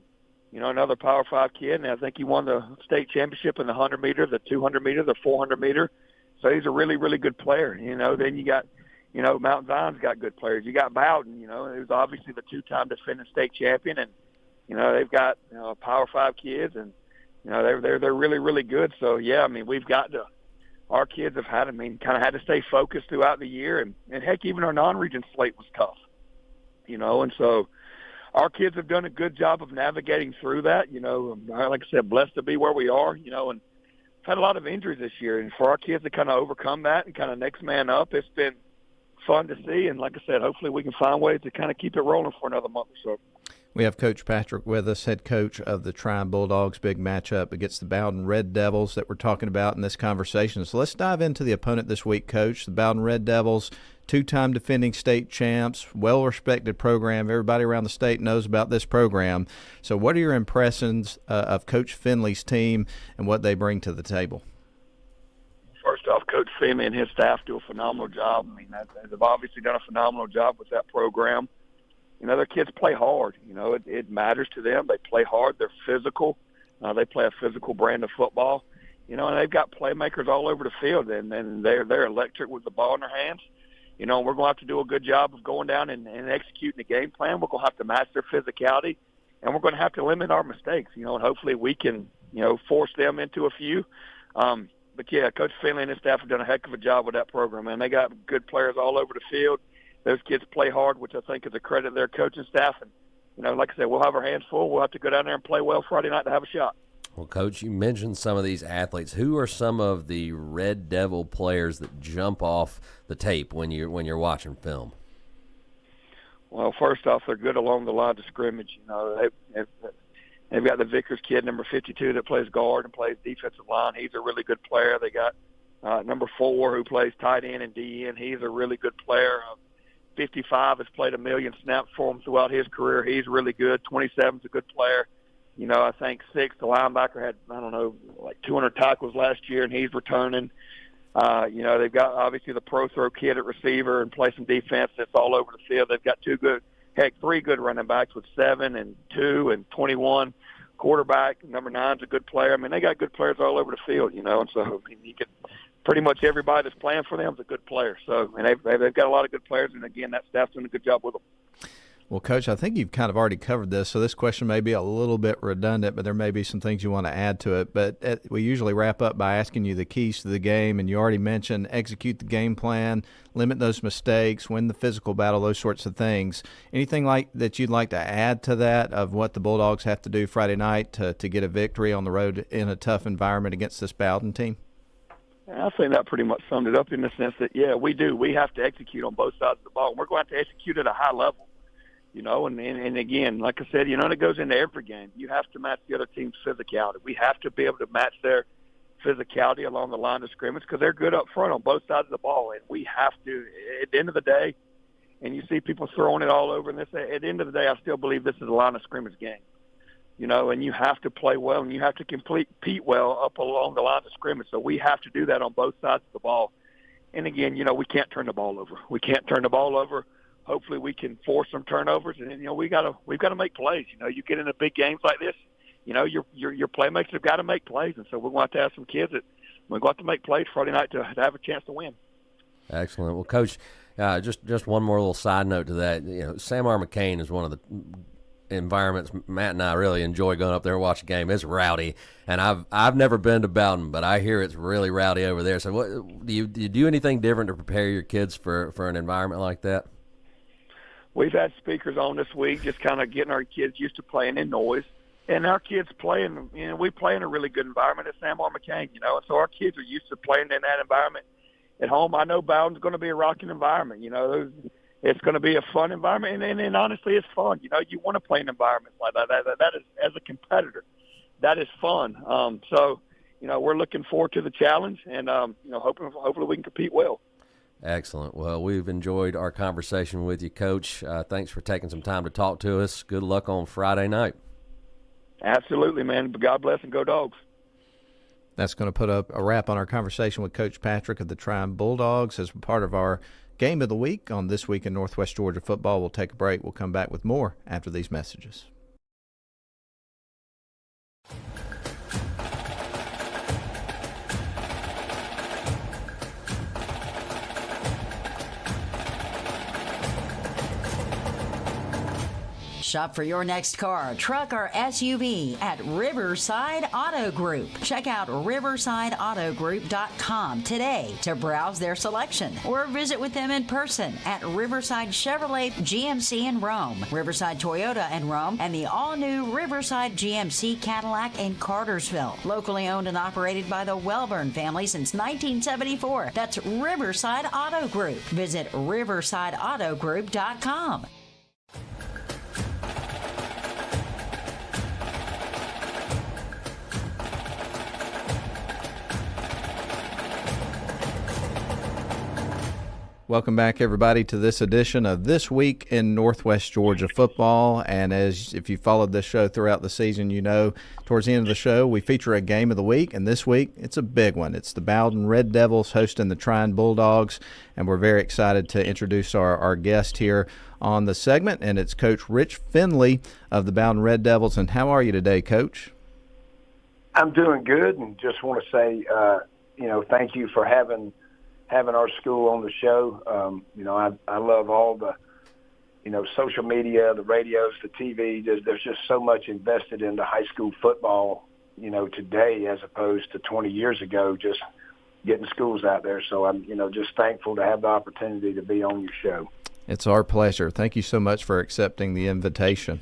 Another Power 5 kid, and I think he won the state championship in the 100-meter, the 200-meter, the 400-meter. So he's a really, really good player. Then you got, Mount Zion's got good players. You got Bowdon, who's obviously the 2-time defending state champion, and they've got Power 5 kids, and they're really, really good. So yeah, we've got to. Our kids have had to stay focused throughout the year, and heck, even our non-region slate was tough, and so our kids have done a good job of navigating through that. Like I said, blessed to be where we are, and had a lot of injuries this year, and for our kids to kind of overcome that and kind of next man up, it's been fun to see. And like I said, hopefully we can find ways to kind of keep it rolling for another month or so. We have Coach Patrick with us, head coach of the Trion Bulldogs. Big matchup against the Bowdon Red Devils that we're talking about in this conversation. So let's dive into the opponent this week, Coach. The Bowdon Red Devils, 2-time defending state champs, well-respected program. Everybody around the state knows about this program. So what are your impressions of Coach Fendley's team and what they bring to the table? First off, Coach Fendley and his staff do a phenomenal job. They've obviously done a phenomenal job with that program. Their kids play hard. It matters to them. They play hard. They're physical. They play a physical brand of football. And they've got playmakers all over the field, and they're electric with the ball in their hands. We're going to have to do a good job of going down and executing the game plan. We're going to have to match their physicality, and we're going to have to limit our mistakes. And hopefully we can, force them into a few. But yeah, Coach Fendley and his staff have done a heck of a job with that program, and they got good players all over the field. Those kids play hard, which I think is a credit to their coaching staff. And, like I said, we'll have our hands full. We'll have to go down there and play well Friday night to have a shot. Well, Coach, you mentioned some of these athletes. Who are some of the Red Devil players that jump off the tape when you're watching film? Well, first off, they're good along the line of scrimmage. They've got the Vickers kid, number 52, that plays guard and plays defensive line. He's a really good player. They got number 4 who plays tight end and DN. He's a really good player. 55 has played 1 million snaps for him throughout his career. He's really good. 27 is a good player. I think 6, the linebacker had, 200 tackles last year, and he's returning. They've got obviously the pro throw kid at receiver and play some defense that's all over the field. They've got 3 good running backs with 7 and 2 and 21. Quarterback, number 9 is a good player. They got good players all over the field, and so you could pretty much everybody that's playing for them is a good player. So, and they've got a lot of good players, and again, that staff's doing a good job with them. Well, Coach, I think you've kind of already covered this, so this question may be a little bit redundant, but there may be some things you want to add to it. But we usually wrap up by asking you the keys to the game, and you already mentioned execute the game plan, limit those mistakes, win the physical battle, those sorts of things. Anything like that you'd like to add to that of what the Bulldogs have to do Friday night to get a victory on the road in a tough environment against this Bowdon team? I think that pretty much summed it up in the sense that, yeah, we do. We have to execute on both sides of the ball. We're going to have to execute at a high level. And again, like I said, it goes into every game. You have to match the other team's physicality. We have to be able to match their physicality along the line of scrimmage because they're good up front on both sides of the ball. And we have to, at the end of the day, and you see people throwing it all over, and at the end of the day, I still believe this is a line of scrimmage game. and you have to play well and you have to compete well up along the lines of scrimmage. So we have to do that on both sides of the ball. And again, we can't turn the ball over. We can't turn the ball over. Hopefully we can force some turnovers, and we've got to make plays. You get into big games like this, your playmakers have got to make plays, and so we're going to have some kids that we're going to make plays Friday night to have a chance to win. Excellent. Well, Coach, just one more little side note to that. Sam R. McCain is one of the environments Matt and I really enjoy going up there and watch a game. It's rowdy, and I've never been to Bowdon, but I hear it's really rowdy over there. So, do you do anything different to prepare your kids for an environment like that? We've had speakers on this week, just kind of getting our kids used to playing in noise, and our kids playing. We play in a really good environment at Sam R. McCain. And so our kids are used to playing in that environment. At home, I know Bowdon's going to be a rocking environment. It's going to be a fun environment, and honestly, it's fun. You want to play in environments like that. That is, as a competitor, that is fun. So, we're looking forward to the challenge, and hopefully we can compete well. Excellent. Well, we've enjoyed our conversation with you, Coach. Thanks for taking some time to talk to us. Good luck on Friday night. Absolutely, man. God bless and go Dogs. That's going to put up a wrap on our conversation with Coach Patrick of the Trion Bulldogs as part of our Game of the Week on This Week in Northwest Georgia Football. We'll take a break. We'll come back with more after these messages. Shop for your next car, truck, or SUV at Riverside Auto Group. Check out riversideautogroup.com today to browse their selection or visit with them in person at Riverside Chevrolet GMC in Rome, Riverside Toyota in Rome, and the all-new Riverside GMC Cadillac in Cartersville. Locally owned and operated by the Welburn family since 1974. That's Riverside Auto Group. Visit riversideautogroup.com. Welcome back, everybody, to this edition of This Week in Northwest Georgia Football. And if you followed this show throughout the season, towards the end of the show, we feature a Game of the Week. And this week, it's a big one. It's the Bowdon Red Devils hosting the Trion Bulldogs. And we're very excited to introduce our guest here on the segment. And it's Coach Rich Fendley of the Bowdon Red Devils. And how are you today, Coach? I'm doing good, and just want to say, thank you for having our school on the show. I love all the, social media, the radios, the TV. There's just so much invested into high school football, today as opposed to 20 years ago, just getting schools out there. So I'm, just thankful to have the opportunity to be on your show. It's our pleasure. Thank you so much for accepting the invitation.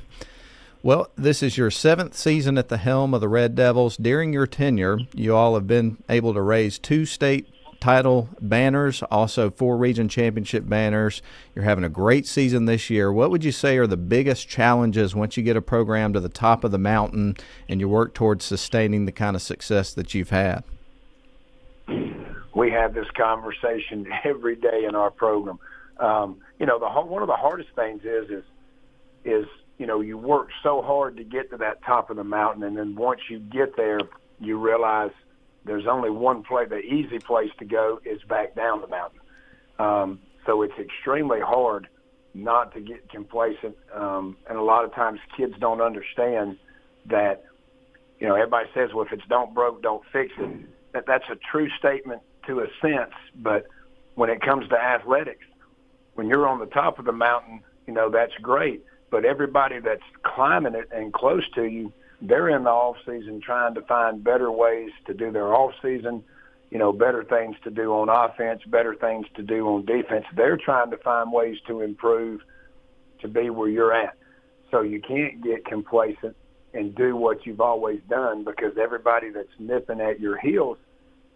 Well, this is your 7th season at the helm of the Red Devils. During your tenure, you all have been able to raise 2 state title banners, also 4 region championship banners. You're having a great season this year. What would you say are the biggest challenges once you get a program to the top of the mountain and you work towards sustaining the kind of success that you've had? We have this conversation every day in our program. One of the hardest things is you work so hard to get to that top of the mountain, and then once you get there, you realize there's only one place. The easy place to go is back down the mountain. So it's extremely hard not to get complacent. And a lot of times kids don't understand that, everybody says, well, if it's don't broke, don't fix it. That's a true statement to a sense. But when it comes to athletics, when you're on the top of the mountain, that's great. But everybody that's climbing it and close to you, they're in the off season trying to find better ways to do their off season, better things to do on offense, better things to do on defense. They're trying to find ways to improve to be where you're at. So you can't get complacent and do what you've always done, because everybody that's nipping at your heels,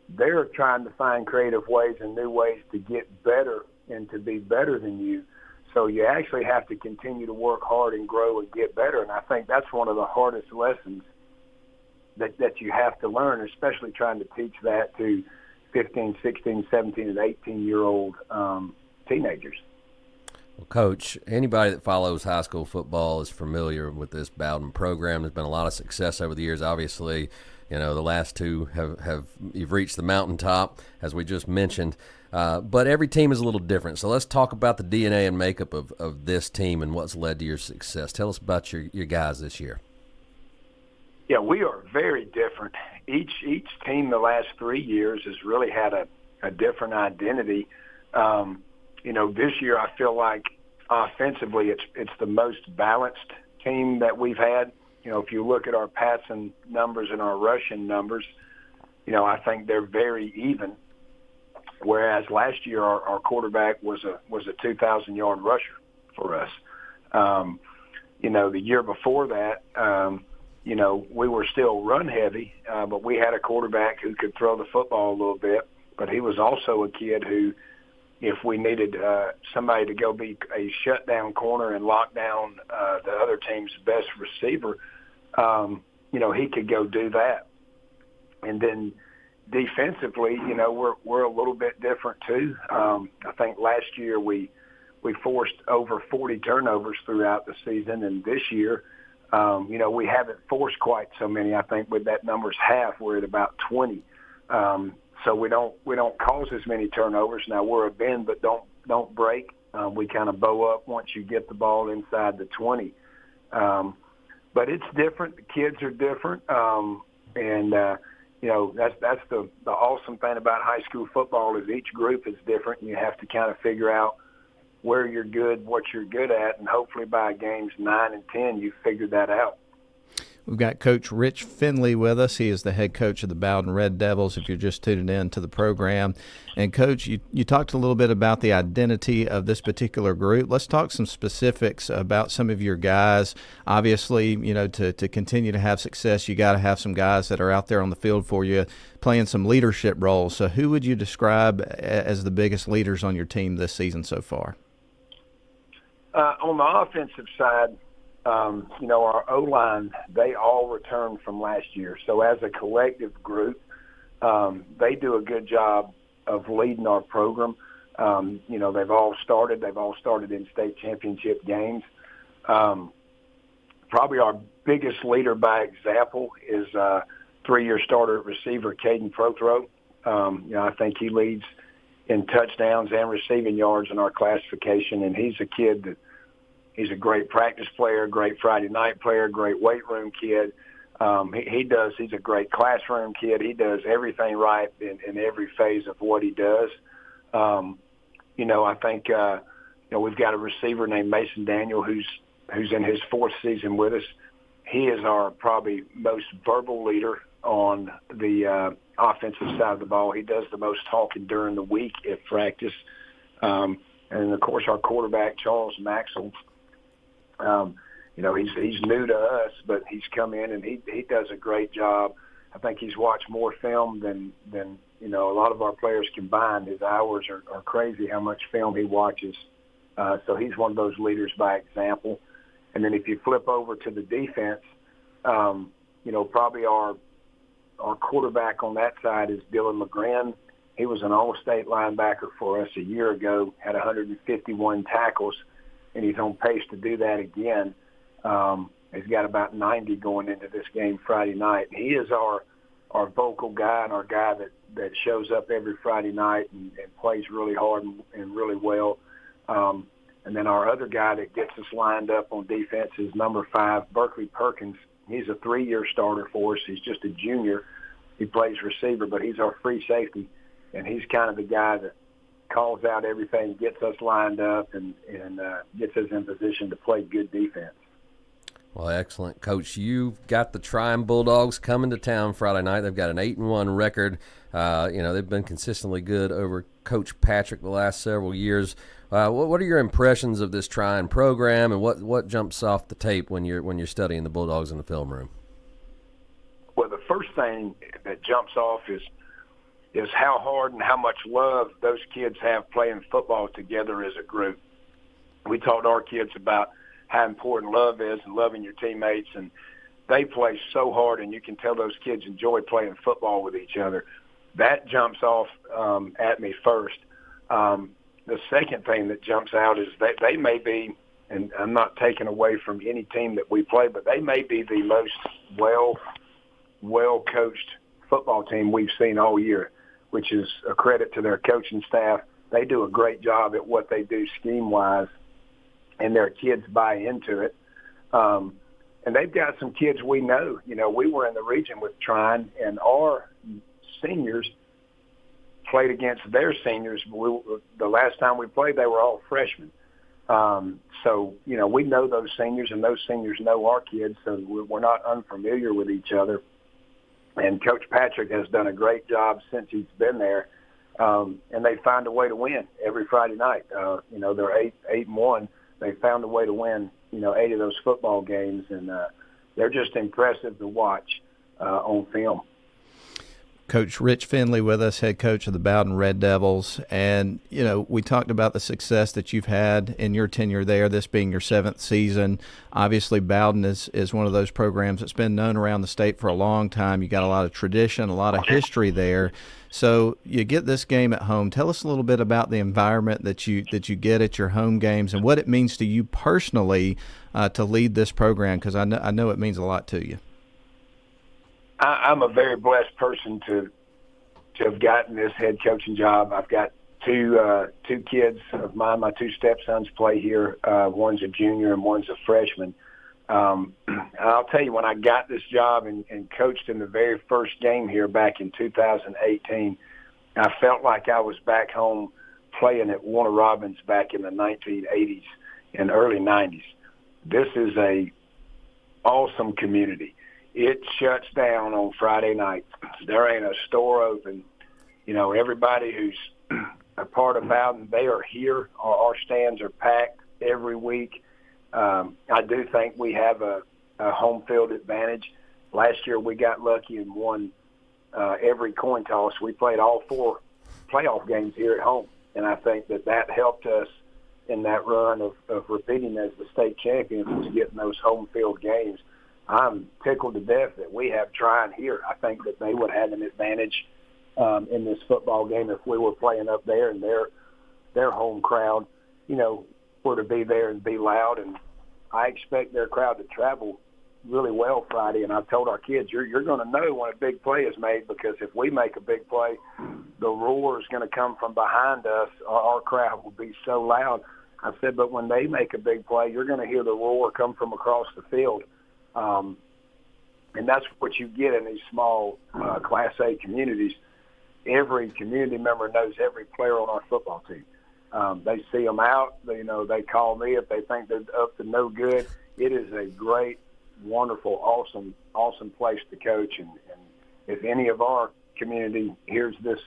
they're trying to find creative ways and new ways to get better and to be better than you. So you actually have to continue to work hard and grow and get better. And I think that's one of the hardest lessons that you have to learn, especially trying to teach that to 15, 16, 17, and 18-year-old teenagers. Well, Coach, anybody that follows high school football is familiar with this Bowdon program. There's been a lot of success over the years. Obviously, the last two you've reached the mountaintop, as we just mentioned. But every team is a little different. So let's talk about the DNA and makeup of this team and what's led to your success. Tell us about your guys this year. Yeah, we are very different. Each team the last 3 years has really had a different identity. This year I feel like offensively it's the most balanced team that we've had. If you look at our passing numbers and our rushing numbers, I think they're very even. Whereas last year our quarterback was a 2,000-yard rusher for us. The year before that, we were still run heavy, but we had a quarterback who could throw the football a little bit. But he was also a kid who, if we needed somebody to go be a shutdown corner and lock down the other team's best receiver, he could go do that. And then defensively, we're a little bit different too. I think last year we forced over 40 turnovers throughout the season, and this year, we haven't forced quite so many. I think with that number's half, we're at about 20. So we don't cause as many turnovers. Now we're a bend but don't break. We kind of bow up once you get the ball inside the 20. But it's different. The kids are different, and that's the awesome thing about high school football is each group is different. And you have to kind of figure out where you're good, what you're good at, and hopefully by games 9 and 10 you've figured that out. We've got Coach Rich Fendley with us. He is the head coach of the Bowdon Red Devils, if you're just tuning in to the program. And, Coach, you talked a little bit about the identity of this particular group. Let's talk some specifics about some of your guys. Obviously, to continue to have success, you got to have some guys that are out there on the field for you playing some leadership roles. So who would you describe as the biggest leaders on your team this season so far? On the offensive side, our O-line, they all returned from last year. So as a collective group, they do a good job of leading our program. They've all started in state championship games. Probably our biggest leader by example is 3-year starter at receiver, Caden Prothrow. I think he leads in touchdowns and receiving yards in our classification, and he's a kid that he's a great practice player, great Friday night player, great weight room kid. He's a great classroom kid. He does everything right in every phase of what he does. I think we've got a receiver named Mason Daniel who's in his 4th season with us. He is our probably most verbal leader on the offensive side of the ball. He does the most talking during the week at practice. And, of course, our quarterback, Charles Maxwell, he's new to us, but he's come in and he does a great job. I think he's watched more film than a lot of our players combined. His hours are crazy how much film he watches. So he's one of those leaders by example. And then if you flip over to the defense, probably our quarterback on that side is Dylan LeGrand. He was an all-state linebacker for us a year ago, had 151 tackles, and he's on pace to do that again. He's got about 90 going into this game Friday night. He is our vocal guy and our guy that shows up every Friday night and plays really hard and really well. And then our other guy that gets us lined up on defense is number 5, Berkeley Perkins. He's a 3-year starter for us. He's just a junior. He plays receiver, but he's our free safety, and he's kind of the guy that calls out everything, gets us lined up, and gets us in position to play good defense. Well, excellent. Coach, you've got the Trion Bulldogs coming to town Friday night. They've got an 8-1 record. They've been consistently good over Coach Patrick the last several years. What are your impressions of this Trion program, and what jumps off the tape when you're studying the Bulldogs in the film room? Well, the first thing that jumps off is how hard and how much love those kids have playing football together as a group. We taught our kids about how important love is and loving your teammates, and they play so hard, and you can tell those kids enjoy playing football with each other. That jumps off at me first. the second thing that jumps out is they may be, and I'm not taking away from any team that we play, but they may be the most well-coached football team we've seen all year, which is a credit to their coaching staff. They do a great job at what they do scheme-wise, and their kids buy into it. And they've got some kids we know. You know, we were in the region with Trion, and our seniors played against their seniors. The last time we played, they were all freshmen. So, you know, we know those seniors, and those seniors know our kids, so we're not unfamiliar with each other. And Coach Patrick has done a great job since he's been there, and they find a way to win every Friday night. You know, they're 8-1. They found a way to win, you know, 8 of those football games, and they're just impressive to watch on film. Coach Rich Fendley with us, head coach of the Bowdon Red Devils. And, you know, we talked about the success that you've had in your tenure there, this being your 7th season. Obviously, Bowdon is one of those programs that's been known around the state for a long time. You got a lot of tradition, a lot of history there. So you get this game at home. Tell us a little bit about the environment that you get at your home games and what it means to you personally to lead this program, because I know it means a lot to you. I'm a very blessed person to have gotten this head coaching job. I've got two kids of mine. My 2 stepsons play here. One's a junior and one's a freshman. I'll tell you, when I got this job and coached in the very first game here back in 2018, I felt like I was back home playing at Warner Robins back in the 1980s and early 90s. This is a awesome community. It shuts down on Friday night. There ain't a store open. You know, everybody who's a part of Bowdon, they are here. Our stands are packed every week. I do think we have a home field advantage. Last year we got lucky and won every coin toss. We played all 4 playoff games here at home, and I think that helped us in that run of repeating as the state champions, was getting those home field games. I'm tickled to death that we have Trion here. I think that they would have an advantage in this football game if we were playing up there and their home crowd, you know, were to be there and be loud. And I expect their crowd to travel really well Friday. And I've told our kids, you're going to know when a big play is made, because if we make a big play, the roar is going to come from behind us. Our crowd will be so loud. I said, but when they make a big play, you're going to hear the roar come from across the field. And that's what you get in these small Class A communities. Every community member knows every player on our football team. They see them out. They call me if they think they're up to no good. It is a great, wonderful, awesome place to coach. And if any of our community hears this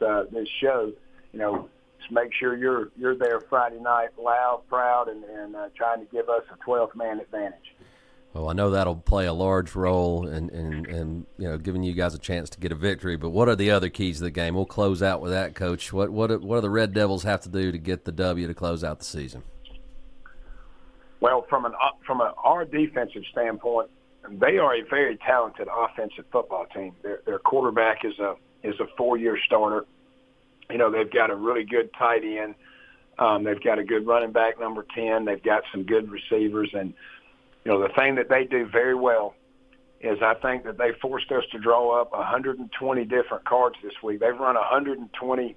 show, you know, just make sure you're there Friday night, loud, proud, and trying to give us a 12th man advantage. Well, I know that'll play a large role in you know, giving you guys a chance to get a victory. But what are the other keys to the game? We'll close out with that, Coach. What do the Red Devils have to do to get the W to close out the season? Well, from our defensive standpoint, they are a very talented offensive football team. Their quarterback is a 4-year starter. You know, they've got a really good tight end. They've got a good running back, number 10. They've got some good receivers. And, you know, the thing that they do very well is I think that they forced us to draw up 120 different cards this week. They've run 120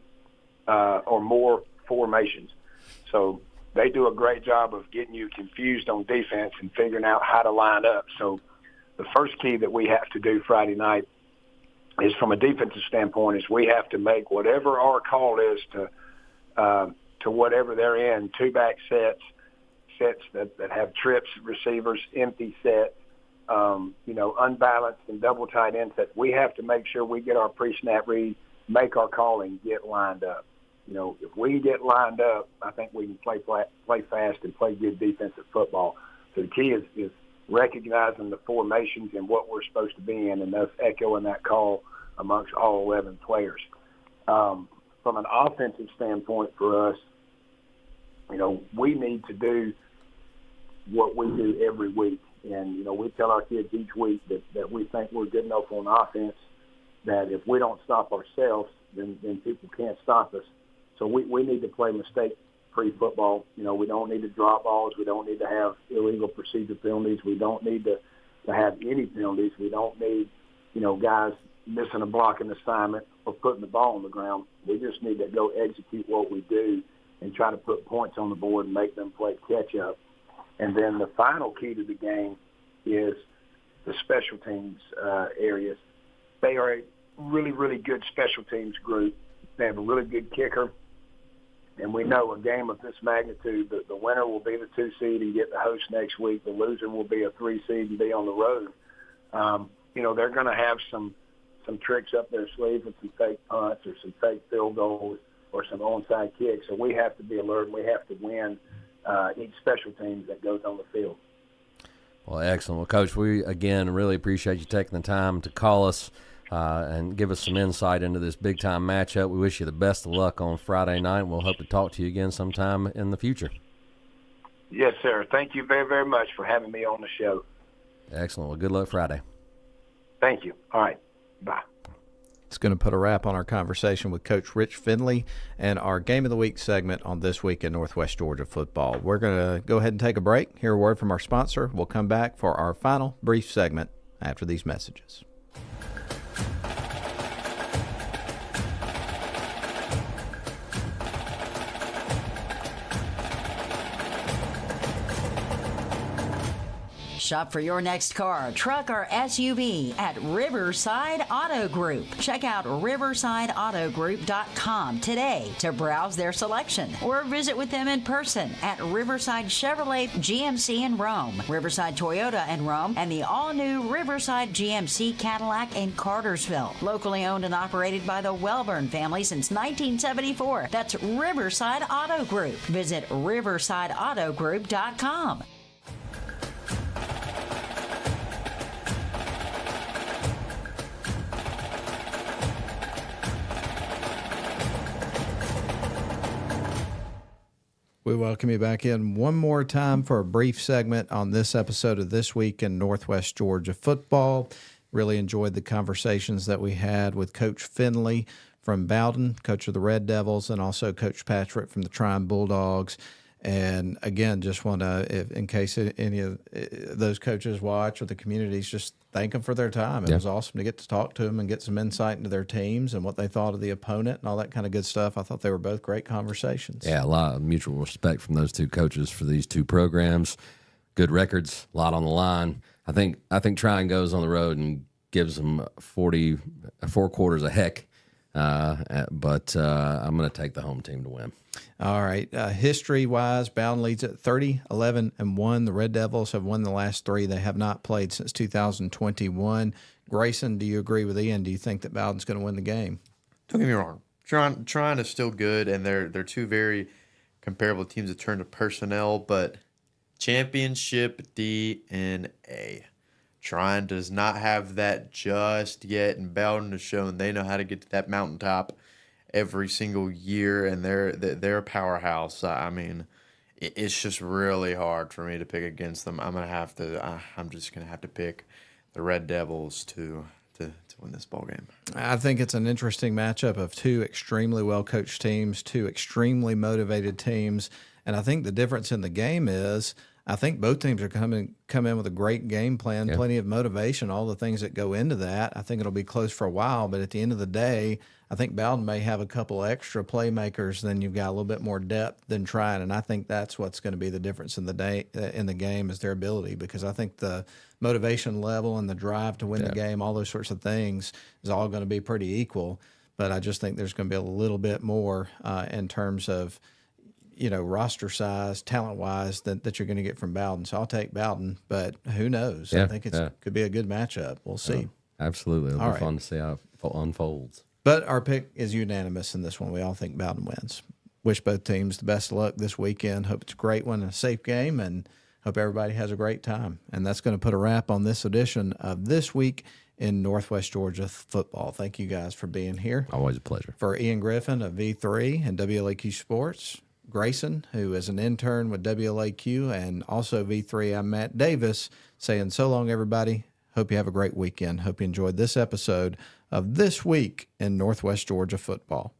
or more formations. So they do a great job of getting you confused on defense and figuring out how to line up. So the first key that we have to do Friday night is, from a defensive standpoint, is we have to make whatever our call is to whatever they're in, 2-back sets that have trips, receivers, empty sets, you know, unbalanced and double tight end sets. We have to make sure we get our pre-snap read, make our call, and get lined up. You know, if we get lined up, I think we can play fast and play good defensive football. So the key is recognizing the formations and what we're supposed to be in, and us echoing that call amongst all 11 players. From an offensive standpoint for us, you know, we need to do what we do every week. And, you know, we tell our kids each week that we think we're good enough on offense, that if we don't stop ourselves, then people can't stop us. So we need to play pre-football. We don't need to drop balls. We don't need to have illegal procedure penalties. We don't need to have any penalties. We don't need, guys missing a blocking assignment or putting the ball on the ground. We just need to go execute what we do and try to put points on the board and make them play catch-up. And then the final key to the game is the special teams areas. They are a really, really good special teams group. They have a really good kicker. And we know a game of this magnitude, the winner will be the 2 seed and get the host next week. The loser will be a 3 seed and be on the road. They're going to have some tricks up their sleeve with some fake punts or some fake field goals or some onside kicks. So we have to be alert, and we have to win each special teams that goes on the field. Well, excellent. Well, Coach, we, again, really appreciate you taking the time to call us and give us some insight into this big-time matchup. We wish you the best of luck on Friday night, and we'll hope to talk to you again sometime in the future. Yes, sir. Thank you very, very much for having me on the show. Excellent. Well, good luck Friday. Thank you. All right. Bye. It's going to put a wrap on our conversation with Coach Rich Fendley and our Game of the Week segment on This Week in Northwest Georgia Football. We're going to go ahead and take a break, hear a word from our sponsor. We'll come back for our final brief segment after these messages. Shop for your next car, truck, or SUV at Riverside Auto Group. Check out riversideautogroup.com today to browse their selection or visit with them in person at Riverside Chevrolet GMC in Rome, Riverside Toyota in Rome, and the all-new Riverside GMC Cadillac in Cartersville. Locally owned and operated by the Welburn family since 1974. That's Riverside Auto Group. Visit riversideautogroup.com. We welcome you back in one more time for a brief segment on this episode of This Week in Northwest Georgia Football. Really enjoyed the conversations that we had with Coach Fendley from Bowdon, coach of the Red Devils, and also Coach Patrick from the Trion Bulldogs. And again, just want to, in case any of those coaches watch or the communities, just thank them for their time. It was awesome to get to talk to them and get some insight into their teams and what they thought of the opponent and all that kind of good stuff. I thought they were both great conversations. Yeah, a lot of mutual respect from those two coaches for these two programs. Good records, a lot on the line. I think Trion goes on the road and gives them 4 quarters a heck. But I'm going to take the home team to win. All right. History-wise, Bowdon leads at 30-11-1. The Red Devils have won the last 3. They have not played since 2021. Grayson, do you agree with Ian? Do you think that Bowdon's going to win the game? Don't get me wrong. Trion is still good, and they're two very comparable teams in terms of personnel, but championship DNA. Trion does not have that just yet, and Bowdon has shown they know how to get to that mountaintop every single year, and they're a powerhouse. I mean, it's just really hard for me to pick against them. I'm just gonna have to pick the Red Devils to win this ball game. I think it's an interesting matchup of two extremely well-coached teams, two extremely motivated teams, and I think the difference in the game is I think both teams are come in with a great game plan, plenty of motivation, all the things that go into that. I think it'll be close for a while, but at the end of the day, I think Bowdon may have a couple extra playmakers, then you've got a little bit more depth than Trion, and I think that's what's going to be the difference in the game is their ability, because I think the motivation level and the drive to win the game, all those sorts of things, is all going to be pretty equal. But I just think there's going to be a little bit more in terms of roster size, talent-wise, that you're going to get from Bowdon. So I'll take Bowdon, but who knows? I think it could be a good matchup. We'll see. Absolutely. It'll be fun to see how it unfolds. But our pick is unanimous in this one. We all think Bowdon wins. Wish both teams the best of luck this weekend. Hope it's a great one, a safe game, and hope everybody has a great time. And that's going to put a wrap on this edition of This Week in Northwest Georgia Football. Thank you guys for being here. Always a pleasure. For Ian Griffin of V3 and WLAQ Sports, Grayson, who is an intern with WLAQ and also V3, I'm Matt Davis, saying so long, everybody. Hope you have a great weekend. Hope you enjoyed this episode of This Week in Northwest Georgia Football.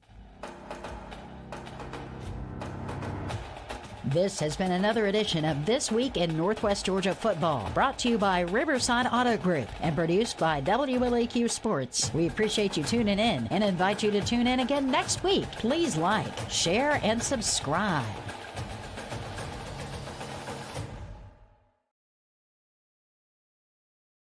This has been another edition of This Week in Northwest Georgia Football, brought to you by Riverside Auto Group and produced by WLAQ Sports. We appreciate you tuning in and invite you to tune in again next week. Please like, share, and subscribe.